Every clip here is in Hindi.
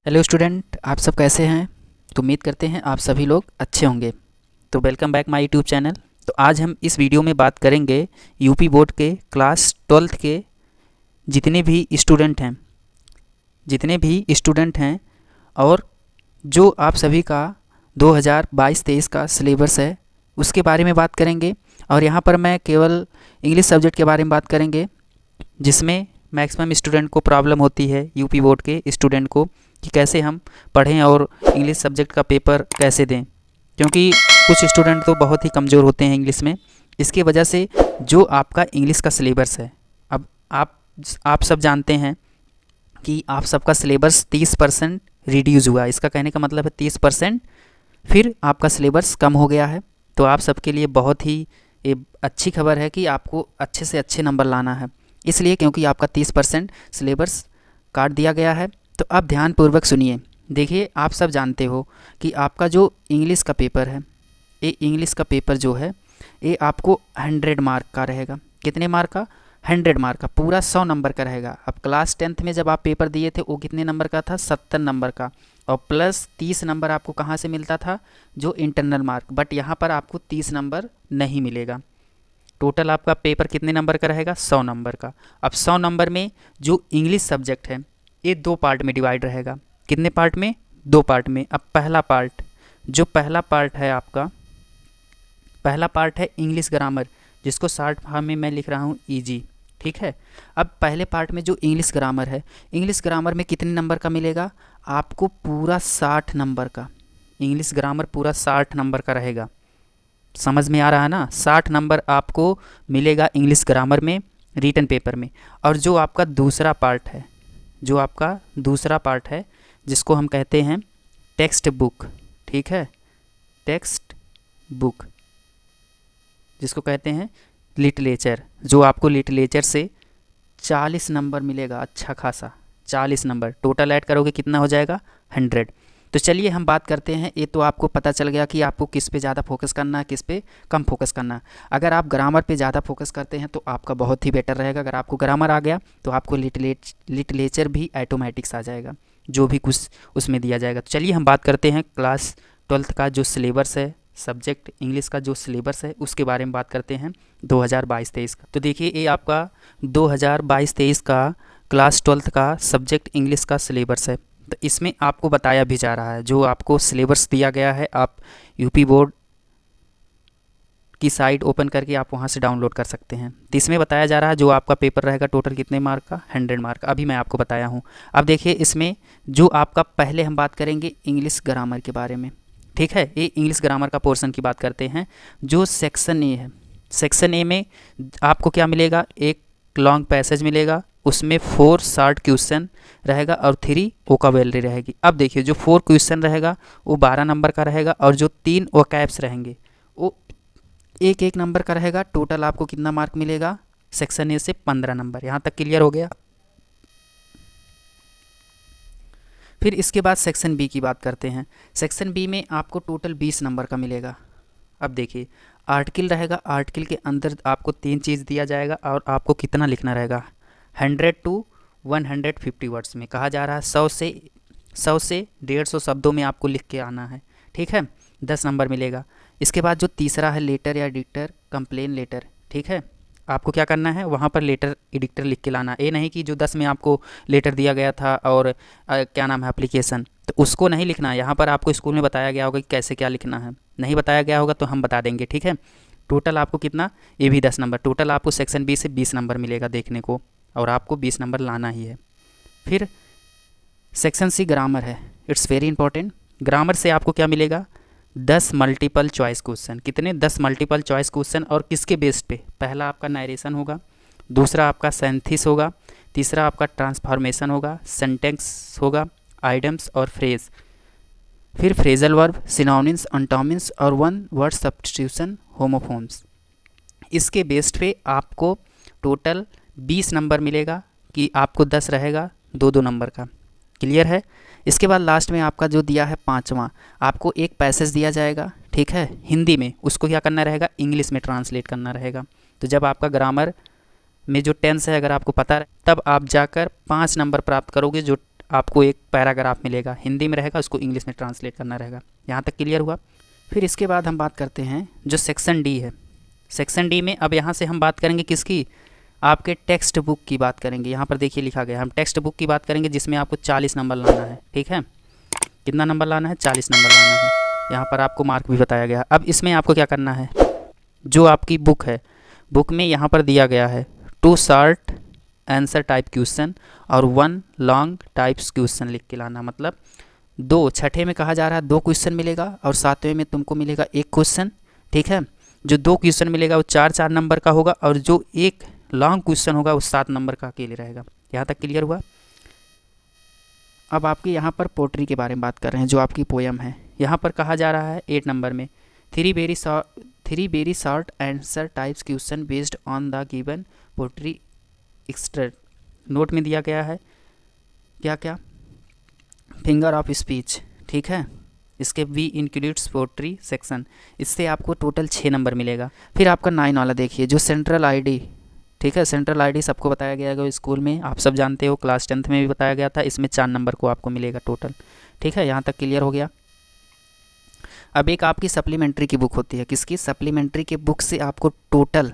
हेलो स्टूडेंट, आप सब कैसे हैं। तो उम्मीद करते हैं आप सभी लोग अच्छे होंगे। तो welcome back my YouTube channel. तो आज हम इस वीडियो में बात करेंगे यूपी बोर्ड के क्लास 12th के जितने भी स्टूडेंट हैं और जो आप सभी का 2022-23 का सिलेबस है उसके बारे में बात करेंगे। और यहाँ पर मैं केवल इंग्लिश सब्जेक्ट के बारे में बात करेंगे, जिसमें मैक्सिमम स्टूडेंट को प्रॉब्लम होती है, यूपी बोर्ड के स्टूडेंट को, कि कैसे हम पढ़ें और इंग्लिश सब्जेक्ट का पेपर कैसे दें, क्योंकि कुछ स्टूडेंट तो बहुत ही कमज़ोर होते हैं इंग्लिश में। इसकी वजह से जो आपका इंग्लिश का सिलेबस है, अब आप सब जानते हैं कि आप सबका सिलेबस 30% रिड्यूज़ हुआ। इसका कहने का मतलब है 30% फिर आपका सिलेबस कम हो गया है। तो आप सबके लिए बहुत ही ये अच्छी खबर है कि आपको अच्छे से अच्छे नंबर लाना है, इसलिए क्योंकि आपका 30% सिलेबस काट दिया गया है। तो अब ध्यानपूर्वक सुनिए। देखिए, आप सब जानते हो कि आपका जो इंग्लिश का पेपर है, ये इंग्लिश का पेपर जो है ये आपको 100 मार्क का रहेगा। कितने मार्क का? 100 मार्क का, पूरा 100 नंबर का रहेगा। अब क्लास 10th में जब आप पेपर दिए थे वो कितने नंबर का था? 70 नंबर का। और प्लस 30 नंबर आपको कहाँ से मिलता था? जो इंटरनल मार्क। बट यहाँ पर आपको 30 नंबर नहीं मिलेगा। टोटल आपका पेपर कितने नंबर का रहेगा? 100 नंबर का। अब 100 नंबर में जो इंग्लिश सब्जेक्ट है ये 2 पार्ट में डिवाइड रहेगा। कितने पार्ट में? 2 पार्ट में। अब पहला पार्ट है आपका, पहला पार्ट है इंग्लिश ग्रामर, जिसको शॉर्ट फॉर्म में मैं लिख रहा हूँ ईजी। ठीक है। अब पहले पार्ट में जो इंग्लिश ग्रामर है, इंग्लिश ग्रामर में कितने नंबर का मिलेगा? आपको पूरा 60 नंबर का। इंग्लिश ग्रामर पूरा 60 नंबर का रहेगा। समझ में आ रहा है ना? 60 नंबर आपको मिलेगा इंग्लिश ग्रामर में, रिटन पेपर में। और जो आपका दूसरा पार्ट है जिसको हम कहते हैं टेक्स्ट बुक, ठीक है, टेक्स्ट बुक जिसको कहते हैं लिटरेचर, जो आपको लिटरेचर से 40 नंबर मिलेगा, अच्छा खासा 40 नंबर। टोटल ऐड करोगे कितना हो जाएगा? 100। तो चलिए हम बात करते हैं। ये तो आपको पता चल गया कि आपको किस पे ज़्यादा फोकस करना है, किस पे कम फोकस करना है। अगर आप ग्रामर पे ज़्यादा फोकस करते हैं तो आपका बहुत ही बेटर रहेगा। अगर आपको ग्रामर आ गया तो आपको लिटरेचर भी ऑटोमेटिक्स आ जाएगा, जो भी कुछ उसमें दिया जाएगा। तो चलिए हम बात करते हैं क्लास 12th का जो सिलेबस है, सब्जेक्ट इंग्लिश का जो सिलेबस है उसके बारे में बात करते हैं 2022-23 का। तो देखिए, ये आपका 2022-23 का क्लास 12th का सब्जेक्ट इंग्लिश का सिलेबस है। तो इसमें आपको बताया भी जा रहा है, जो आपको सिलेबस दिया गया है आप यूपी बोर्ड की साइट ओपन करके आप वहां से डाउनलोड कर सकते हैं। तो इसमें बताया जा रहा है जो आपका पेपर रहेगा टोटल कितने मार्क का? 100 मार्क। अभी मैं आपको बताया हूँ। अब देखिए, इसमें जो आपका पहले हम बात करेंगे इंग्लिश ग्रामर के बारे में, ठीक है। ये इंग्लिश ग्रामर का पोर्शन की बात करते हैं। जो सेक्शन ए है, सेक्शन ए में आपको क्या मिलेगा? एक लॉन्ग पैसेज मिलेगा, उसमें 4 शॉर्ट क्वेश्चन रहेगा और 3 वोकाबुलरी रहेगी। अब देखिए, जो 4 क्वेश्चन रहेगा वो 12 नंबर का रहेगा, और जो 3 वोकैब्स रहेंगे वो एक एक नंबर का रहेगा। टोटल आपको कितना मार्क मिलेगा? सेक्शन ए से 15 नंबर। यहाँ तक क्लियर हो गया? फिर इसके बाद सेक्शन बी की बात करते हैं। सेक्शन बी में आपको टोटल 20 नंबर का मिलेगा। अब देखिए, आर्टिकल रहेगा, आर्टिकल के अंदर आपको 3 चीज़ दिया जाएगा और आपको कितना लिखना रहेगा? 100 to 150 वर्ड्स में। कहा जा रहा है 100 से 150 शब्दों में आपको लिख के आना है, ठीक है। 10 नंबर मिलेगा। इसके बाद जो तीसरा है लेटर या एडिक्टर, कंप्लेन लेटर, ठीक है। आपको क्या करना है? वहाँ पर लेटर एडिक्टर लिख के लाना। ये नहीं कि जो 10 में आपको लेटर दिया गया था और क्या नाम है एप्लीकेशन, तो उसको नहीं लिखना। यहाँ पर आपको स्कूल में बताया गया होगा कि कैसे क्या लिखना है। नहीं बताया गया होगा तो हम बता देंगे, ठीक है। टोटल आपको कितना? ये भी 10 नंबर। टोटल आपको सेक्शन बी से 20 नंबर मिलेगा देखने को, और आपको 20 नंबर लाना ही है। फिर सेक्शन सी ग्रामर है, इट्स वेरी इंपॉर्टेंट। ग्रामर से आपको क्या मिलेगा? 10 मल्टीपल चॉइस क्वेश्चन। कितने? 10 मल्टीपल चॉइस क्वेश्चन। और किसके बेस पे? पहला आपका नरेशन होगा, दूसरा आपका सेंथिस होगा, तीसरा आपका ट्रांसफॉर्मेशन होगा, सेंटेंस होगा, आइडम्स और फ्रेज, फिर फ्रेजल वर्ब, सिनोनिम्स, अंटोनिम्स और वन वर्ड सब्स्टिट्यूशन, होमोफोन्स। इसके बेस पे आपको टोटल 20 नंबर मिलेगा, कि आपको 10 रहेगा 2-2 नंबर का। क्लियर है? इसके बाद लास्ट में आपका जो दिया है 5वां, आपको एक पैसेज दिया जाएगा, ठीक है, हिंदी में। उसको क्या करना रहेगा? इंग्लिश में ट्रांसलेट करना रहेगा। तो जब आपका ग्रामर में जो टेंस है अगर आपको पता है, तब आप जाकर 5 नंबर प्राप्त करोगे, जो आपको एक पैराग्राफ मिलेगा, हिंदी में रहेगा, उसको इंग्लिश में ट्रांसलेट करना रहेगा। यहाँ तक क्लियर हुआ। फिर इसके बाद हम बात करते हैं जो सेक्शन डी है। सेक्शन डी में अब यहाँ से हम बात करेंगे किसकी, आपके टेक्स्ट बुक की बात करेंगे। यहाँ पर देखिए लिखा गया, हम टेक्स्ट बुक की बात करेंगे जिसमें आपको 40 नंबर लाना है। ठीक है, कितना नंबर लाना है, 40 नंबर लाना है। यहाँ पर आपको मार्क भी बताया गया। अब इसमें आपको क्या करना है, जो आपकी बुक है, बुक में यहाँ पर दिया गया है 2 शॉर्ट आंसर टाइप क्वेश्चन और 1 लॉन्ग टाइप्स क्वेश्चन लिख के लाना। मतलब 2, छठे में कहा जा रहा है 2 क्वेश्चन मिलेगा और 7वें में तुमको मिलेगा 1 क्वेश्चन। ठीक है, जो 2 क्वेश्चन मिलेगा वो 4-4 नंबर का होगा और जो 1 लॉन्ग क्वेश्चन होगा वो 7 नंबर का अकेले रहेगा। यहाँ तक क्लियर हुआ। अब आपके यहाँ पर पोट्री के बारे में बात कर रहे हैं, जो आपकी पोयम है। यहाँ पर कहा जा रहा है 8 नंबर में 3 very short answer types question based on the given poetry extract. Note में दिया गया है क्या क्या, फिंगर ऑफ स्पीच। ठीक है, इसके वी इंक्लूड्स पोट्री सेक्शन, इससे आपको टोटल 6 नंबर मिलेगा। फिर आपका 9 वाला देखिए, जो सेंट्रल आईडी। ठीक है, सेंट्रल आईडी सबको बताया गया है स्कूल में, आप सब जानते हो, क्लास 10th में भी बताया गया था। इसमें 4 नंबर को आपको मिलेगा टोटल। ठीक है, यहाँ तक क्लियर हो गया। अब एक आपकी सप्लीमेंट्री की बुक होती है, किसकी, सप्लीमेंट्री के बुक से आपको टोटल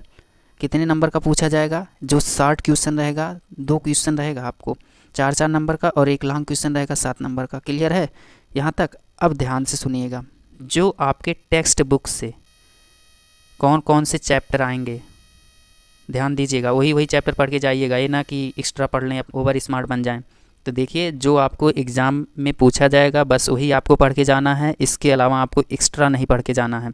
कितने नंबर का पूछा जाएगा, जो 60 क्वेश्चन रहेगा, 2 क्वेश्चन रहेगा आपको 4-4 नंबर का और 1 लॉन्ग क्वेश्चन रहेगा 7 नंबर का। क्लियर है यहाँ तक। अब ध्यान से सुनिएगा, जो आपके टेक्स्ट बुक से कौन कौन से चैप्टर आएंगे, ध्यान दीजिएगा, वही चैप्टर पढ़ के जाइएगा, ये ना कि एक्स्ट्रा पढ़ लें, ओवर स्मार्ट बन जाएं। तो देखिए, जो आपको एग्ज़ाम में पूछा जाएगा बस वही आपको पढ़ के जाना है, इसके अलावा आपको एक्स्ट्रा नहीं पढ़ के जाना है।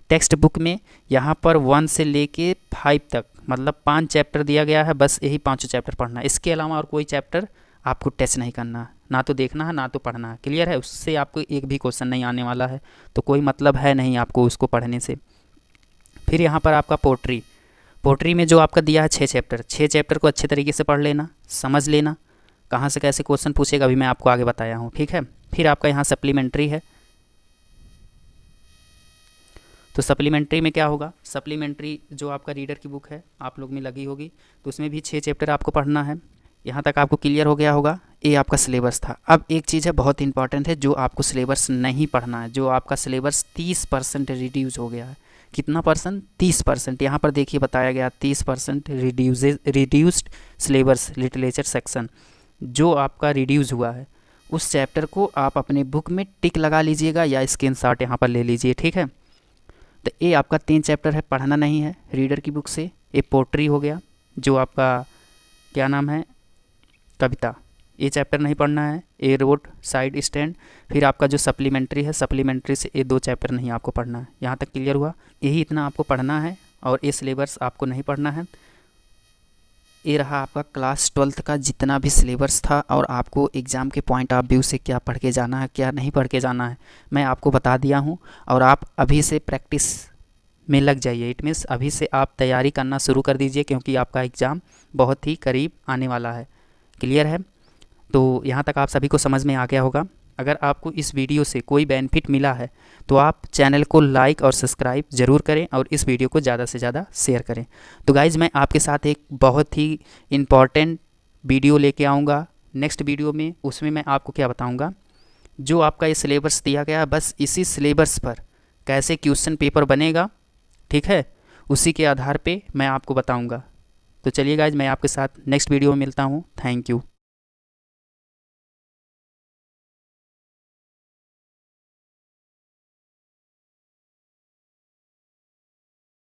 टेक्स्ट बुक में यहाँ पर 1 से लेके 5 तक मतलब 5 चैप्टर दिया गया है, बस यही 5 चैप्टर पढ़ना है। इसके अलावा और कोई चैप्टर आपको टच नहीं करना, ना तो देखना है ना तो पढ़ना है। क्लियर है, उससे आपको एक भी क्वेश्चन नहीं आने वाला है, तो कोई मतलब है नहीं आपको उसको पढ़ने से। फिर यहाँ पर आपका पोट्री में जो आपका दिया है 6 चैप्टर, 6 चैप्टर को अच्छे तरीके से पढ़ लेना, समझ लेना, कहाँ से कैसे क्वेश्चन पूछेगा अभी मैं आपको आगे बताया हूँ। ठीक है, फिर आपका यहाँ सप्लीमेंट्री है। तो सप्लीमेंट्री में क्या होगा, सप्लीमेंट्री जो आपका रीडर की बुक है आप लोग में लगी होगी, तो उसमें भी 6 चैप्टर आपको पढ़ना है। यहाँ तक आपको क्लियर हो गया होगा। ये आपका सिलेबस था। अब एक चीज़ है बहुत इंपॉर्टेंट है, जो आपको सिलेबस नहीं पढ़ना है, जो आपका सिलेबस 30% रिड्यूस हो गया है। कितना परसेंट, 30%। यहाँ पर देखिए बताया गया 30% रिड्यूस्ड सिलेबस लिटरेचर सेक्शन, जो आपका रिड्यूस हुआ है उस चैप्टर को आप अपने बुक में टिक लगा लीजिएगा या स्क्रीनशॉट यहाँ पर ले लीजिए। ठीक है, तो ये आपका 3 चैप्टर है, पढ़ना नहीं है रीडर की बुक से। ये पोट्री हो गया, जो आपका क्या नाम है, कविता, ये चैप्टर नहीं पढ़ना है। ए रोड साइड स्टैंड। फिर आपका जो सप्लीमेंट्री है, सप्लीमेंट्री से ये 2 चैप्टर नहीं आपको पढ़ना है। यहाँ तक क्लियर हुआ। यही इतना आपको पढ़ना है और ये सिलेबस आपको नहीं पढ़ना है। ये रहा आपका क्लास 12th का जितना भी सिलेबस था, और आपको एग्ज़ाम के पॉइंट ऑफ व्यू से क्या पढ़ के जाना है क्या नहीं पढ़ के जाना है मैं आपको बता दिया हूँ। और आप अभी से प्रैक्टिस में लग जाइए, इट मीन्स अभी से आप तैयारी करना शुरू कर दीजिए, क्योंकि आपका एग्ज़ाम बहुत ही करीब आने वाला है। क्लियर है, तो यहाँ तक आप सभी को समझ में आ गया होगा। अगर आपको इस वीडियो से कोई बेनिफिट मिला है तो आप चैनल को लाइक और सब्सक्राइब ज़रूर करें और इस वीडियो को ज़्यादा से ज़्यादा शेयर करें। तो गाइज़, मैं आपके साथ एक बहुत ही इम्पॉर्टेंट वीडियो लेके आऊँगा नेक्स्ट वीडियो में। उसमें मैं आपको क्या बताऊँगा, जो आपका ये सिलेबस दिया गया है बस इसी सिलेबस पर कैसे क्वेश्चन पेपर बनेगा, ठीक है, उसी के आधार पे मैं आपको बताऊँगा। तो चलिए गाइज़, मैं आपके साथ नेक्स्ट वीडियो में मिलता हूँ। Thank you.